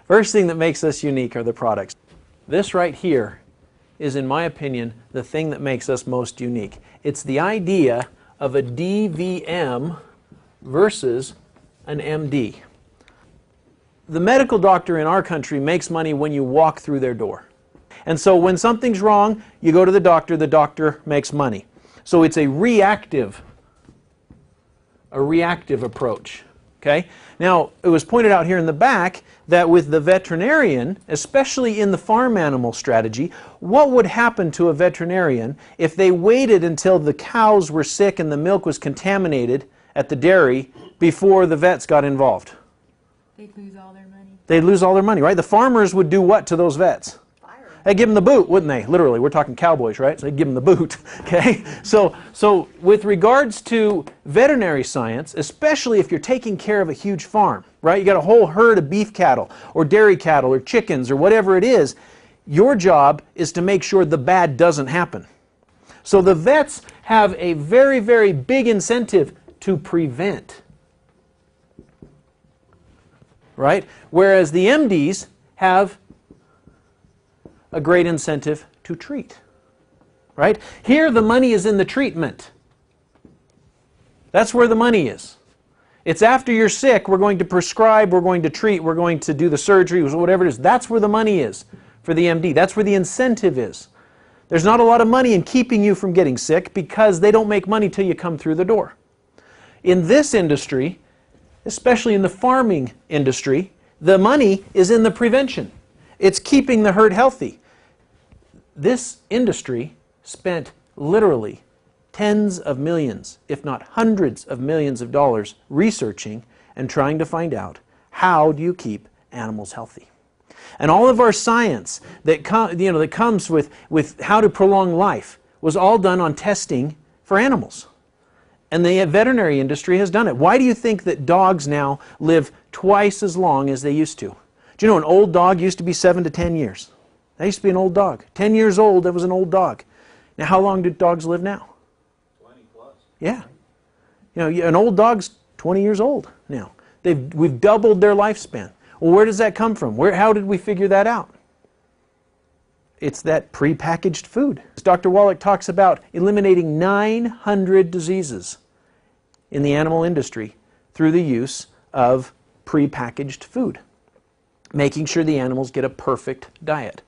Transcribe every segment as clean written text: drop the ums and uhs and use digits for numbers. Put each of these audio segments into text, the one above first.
First thing that makes us unique are the products. This right here is, in my opinion, the thing that makes us most unique. It's the idea of a DVM versus an MD. The medical doctor in our country makes money when you walk through their door. And so when something's wrong, you go to the doctor makes money. So it's a reactive approach. Okay? Now, it was pointed out here in the back that with the veterinarian, especially in the farm animal strategy, what would happen to a veterinarian if they waited until the cows were sick and the milk was contaminated at the dairy before the vets got involved? They'd lose all their money. They'd lose all their money, right? The farmers would do what to those vets? They'd give them the boot, wouldn't they? Literally, we're talking cowboys, right? So they'd give them the boot, okay? So with regards to veterinary science, especially if you're taking care of a huge farm, right? You got a whole herd of beef cattle or dairy cattle or chickens or whatever it is, your job is to make sure the bad doesn't happen. So the vets have a very, very big incentive to prevent, right? Whereas the MDs have a great incentive to treat, right? Here the money is in the treatment. That's where the money is. It's after you're sick, we're going to prescribe, we're going to treat, we're going to do the surgery, whatever it is. That's where the money is for the MD. That's where the incentive is. There's not a lot of money in keeping you from getting sick because they don't make money till you come through the door. In this industry, especially in the farming industry, the money is in the prevention. It's keeping the herd healthy. This industry spent literally tens of millions, if not hundreds of millions of dollars researching and trying to find out how do you keep animals healthy. And all of our science that comes with how to prolong life was all done on testing for animals. And the veterinary industry has done it. Why do you think that dogs now live twice as long as they used to? Do you know an old dog used to be 7 to 10 years? That used to be an old dog. 10 years old, that was an old dog. Now, how long do dogs live now? 20 plus. Yeah. You know, an old dog's 20 years old now. We've doubled their lifespan. Well, where does that come from? How did we figure that out? It's that prepackaged food. Dr. Wallach talks about eliminating 900 diseases in the animal industry through the use of prepackaged food, making sure the animals get a perfect diet.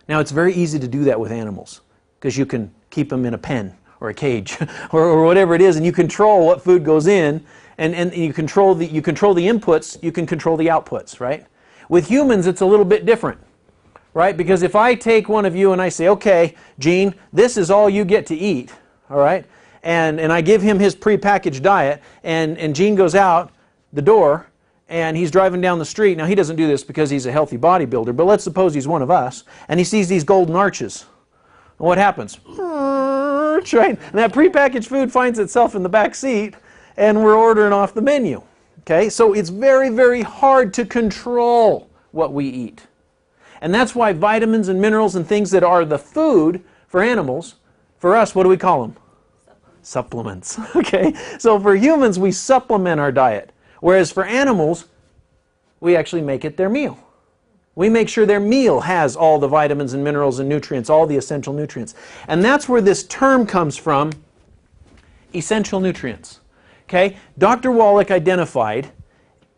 Now, it's very easy to do that with animals because you can keep them in a pen or a cage or whatever it is, and you control what food goes in, and you control the inputs, you can control the outputs, right? With humans, it's a little bit different, right? Because if I take one of you and I say, okay, Gene, this is all you get to eat, all right? And I give him his prepackaged diet, and Gene goes out the door, and he's driving down the street. Now, he doesn't do this because he's a healthy bodybuilder, but let's suppose he's one of us, and he sees these golden arches. And what happens? Right? And that prepackaged food finds itself in the back seat, and we're ordering off the menu. Okay? So it's very, very hard to control what we eat. And that's why vitamins and minerals and things that are the food for animals, for us, what do we call them? Supplements. Okay? So for humans, we supplement our diet. Whereas for animals, we actually make it their meal. We make sure their meal has all the vitamins and minerals and nutrients, all the essential nutrients. And that's where this term comes from, essential nutrients. Okay? Dr. Wallach identified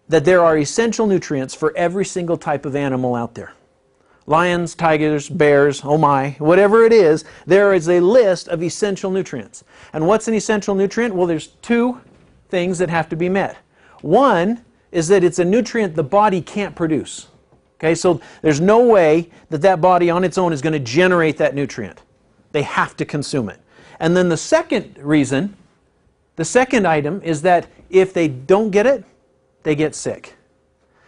that there are essential nutrients for every single type of animal out there. Lions, tigers, bears, oh my, whatever it is, there is a list of essential nutrients. And what's an essential nutrient? Well, there's two things that have to be met. One is that it's a nutrient the body can't produce. Okay, so there's no way that that body on its own is going to generate that nutrient. They have to consume it. And then the second reason, the second item is that if they don't get it, they get sick.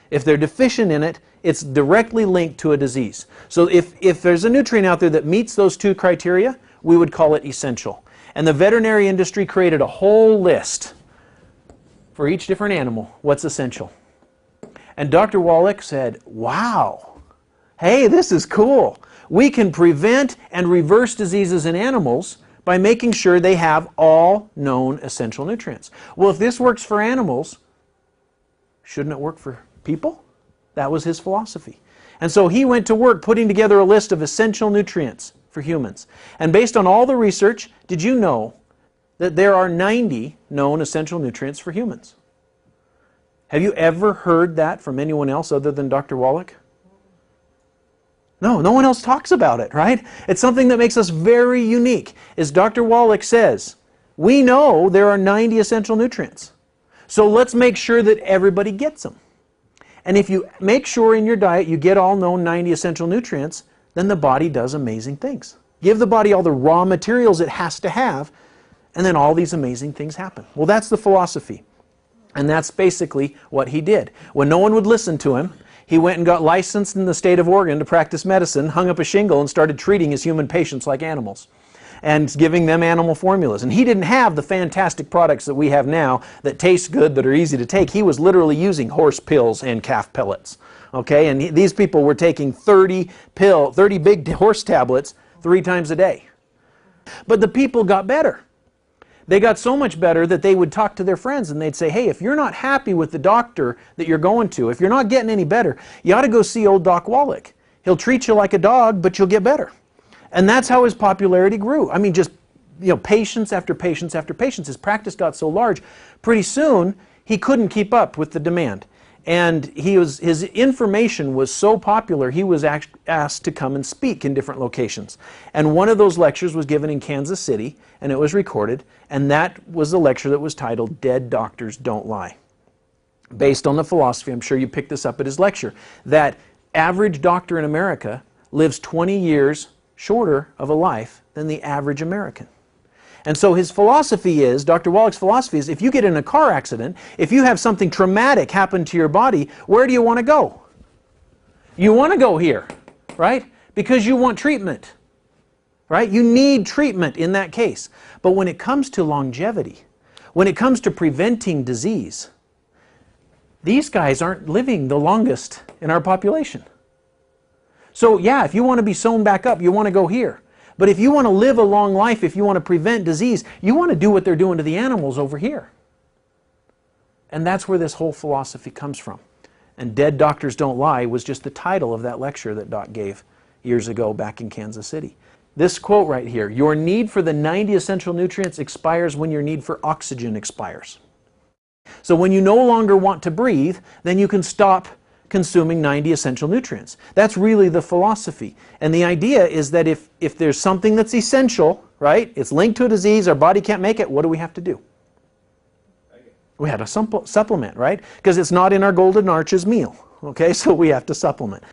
If they're deficient in it, it's directly linked to a disease. So if there's a nutrient out there that meets those two criteria, we would call it essential. And the veterinary industry created a whole list for each different animal, what's essential. And Dr. Wallach said, wow, hey, this is cool. We can prevent and reverse diseases in animals by making sure they have all known essential nutrients. Well, if this works for animals, shouldn't it work for people? That was his philosophy. And so he went to work putting together a list of essential nutrients for humans. And based on all the research, did you know that there are 90 known essential nutrients for humans? Have you ever heard that from anyone else other than Dr. Wallach? No, no one else talks about it, right? It's something that makes us very unique. As Dr. Wallach says, we know there are 90 essential nutrients. So let's make sure that everybody gets them. And if you make sure in your diet you get all known 90 essential nutrients, then the body does amazing things. Give the body all the raw materials it has to have, and then all these amazing things happen. Well, that's the philosophy. And that's basically what he did. When no one would listen to him, he went and got licensed in the state of Oregon to practice medicine, hung up a shingle, and started treating his human patients like animals and giving them animal formulas. And he didn't have the fantastic products that we have now that taste good, that are easy to take. He was literally using horse pills and calf pellets. Okay, and these people were taking 30 big horse tablets 3 times a day. But the people got better. They got so much better that they would talk to their friends and they'd say, hey, if you're not happy with the doctor that you're going to, if you're not getting any better, you ought to go see old Doc Wallach. He'll treat you like a dog, but you'll get better. And that's how his popularity grew. I mean, just patients after patients after patients. His practice got so large, pretty soon he couldn't keep up with the demand. And his information was so popular, he was asked to come and speak in different locations. And one of those lectures was given in Kansas City, and it was recorded, and that was the lecture that was titled, Dead Doctors Don't Lie. Based on the philosophy, I'm sure you picked this up at his lecture, that average doctor in America lives 20 years shorter of a life than the average American. And so his philosophy is, Dr. Wallach's philosophy is, if you get in a car accident, if you have something traumatic happen to your body, where do you want to go? You want to go here, right? Because you want treatment, right? You need treatment in that case. But when it comes to longevity, when it comes to preventing disease, these guys aren't living the longest in our population. So yeah, if you want to be sewn back up, you want to go here. But if you want to live a long life, if you want to prevent disease, you want to do what they're doing to the animals over here. And that's where this whole philosophy comes from. And Dead Doctors Don't Lie was just the title of that lecture that Doc gave years ago back in Kansas City. This quote right here, your need for the 90 essential nutrients expires when your need for oxygen expires. So when you no longer want to breathe, then you can stop consuming 90 essential nutrients. That's really the philosophy. And the idea is that if there's something that's essential, right, it's linked to a disease, our body can't make it, what do we have to do? We have to supplement, right? Because it's not in our Golden Arches meal, okay? So we have to supplement.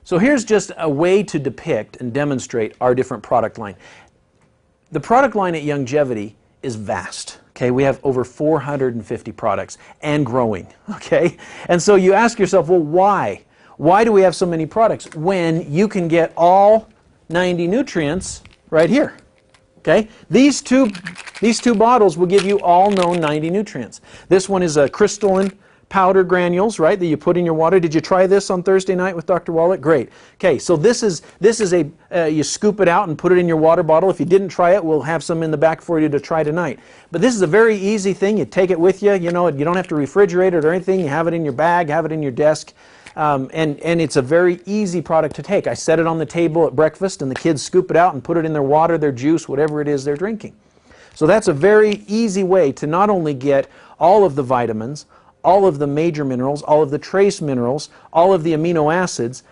So here's just a way to depict and demonstrate our different product line. The product line at Youngevity is vast. Okay, we have over 450 products and growing, okay? And so you ask yourself, well, why? Why do we have so many products when you can get all 90 nutrients right here? Okay? These two bottles will give you all known 90 nutrients. This one is a crystalline powder granules, right, that you put in your water. Did you try this on Thursday night with Dr. Wallach? Great. Okay, so this is you scoop it out and put it in your water bottle. If you didn't try it, we'll have some in the back for you to try tonight. But this is a very easy thing. You take it with you. You know, you don't have to refrigerate it or anything. You have it in your bag, have it in your desk. And it's a very easy product to take. I set it on the table at breakfast and the kids scoop it out and put it in their water, their juice, whatever it is they're drinking. So that's a very easy way to not only get all of the vitamins, all of the major minerals, all of the trace minerals, all of the amino acids,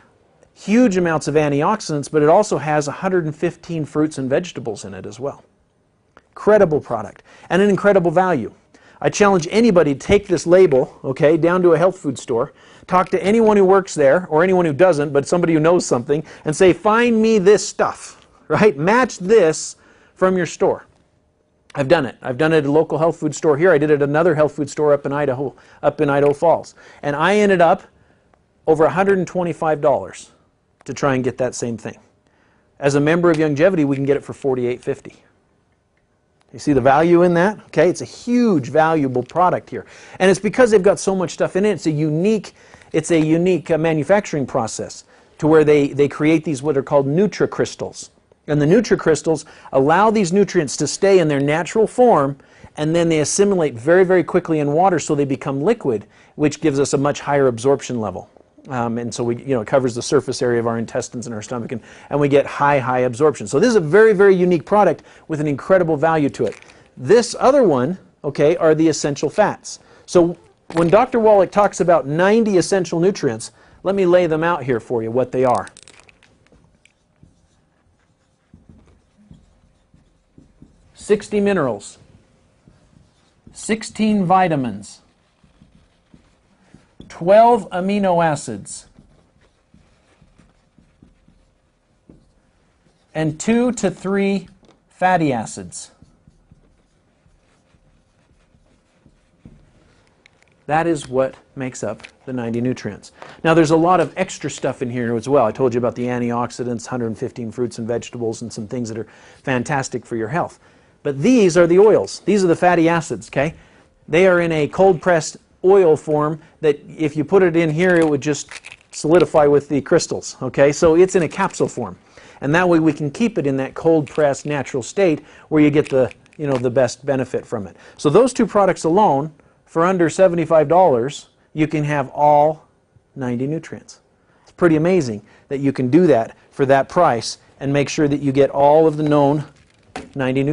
huge amounts of antioxidants, but it also has 115 fruits and vegetables in it as well. Incredible product and an incredible value. I challenge anybody to take this label, okay, down to a health food store, talk to anyone who works there or anyone who doesn't, but somebody who knows something, and say, find me this stuff, right? Match this from your store. I've done it. I've done it at a local health food store here. I did it at another health food store up in Idaho Falls. And I ended up over $125 to try and get that same thing. As a member of Youngevity, we can get it for $48.50. You see the value in that? Okay, it's a huge, valuable product here. And it's because they've got so much stuff in it. It's a unique manufacturing process to where they create these what are called nutricrystals. And the nutricrystals allow these nutrients to stay in their natural form, and then they assimilate very, very quickly in water so they become liquid, which gives us a much higher absorption level. And so it covers the surface area of our intestines and our stomach, and we get high absorption. So this is a very, very unique product with an incredible value to it. This other one, okay, are the essential fats. So when Dr. Wallach talks about 90 essential nutrients, let me lay them out here for you, what they are. "60 minerals, 16 vitamins, 12 amino acids, and 2 to 3 fatty acids." That is what makes up the 90 nutrients. Now there's a lot of extra stuff in here as well. I told you about the antioxidants, 115 fruits and vegetables, and some things that are fantastic for your health. But these are the oils. These are the fatty acids, okay? They are in a cold-pressed oil form that if you put it in here, it would just solidify with the crystals, okay? So it's in a capsule form. And that way we can keep it in that cold-pressed natural state where you get the, the best benefit from it. So those two products alone, for under $75, you can have all 90 nutrients. It's pretty amazing that you can do that for that price and make sure that you get all of the known 90 nutrients.